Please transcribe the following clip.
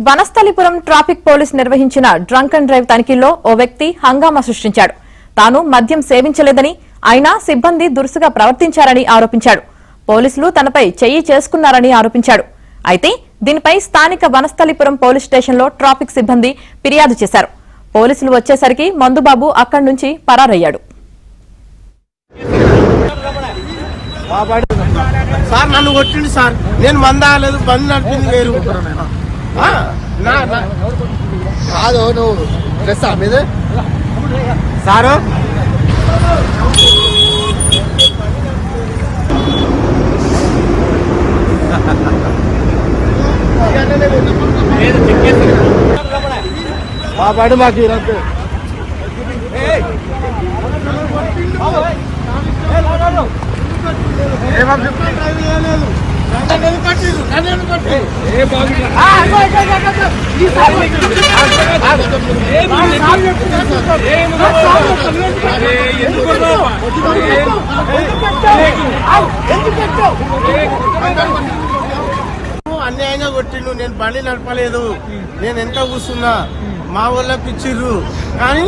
Vanasthalipuram traffic police నిర్వహించిన drunk and drive తనిఖీల్లో ఓ వ్యక్తి హంగామా సృష్టించాడు. తాను మద్యం సేవించలేదని, అయినా సిబ్బంది దురుసుగా ప్రవర్తించారని ఆరోపించాడు. పోలీసులు తనపై చెయ్యి చేసుకున్నారని ఆరోపించాడు. అయితే దీనిపై స్థానిక వనస్థలిపురం పోలీస్ స్టేషన్లో ట్రాఫిక్ సిబ్బంది ఫిర్యాదు చేశారు. పోలీసులు వచ్చేసరికి మందుబాబు అక్కడి నుంచి పరారయ్యాడు. సార్ నన్ను కొట్టింది సార్, నేను మందాలేదు, బంద్ నడిపింది వేరు కాదు. నువ్వు డ్రెస్ మీద సారు మా పడి మాకు ఇరంతే. అన్యాయంగా కొట్టిండు. నేను బండి నడపలేదు, నేను ఎంత కూర్చున్నా, మా వాళ్ళకి ఇచ్చిర్రు కానీ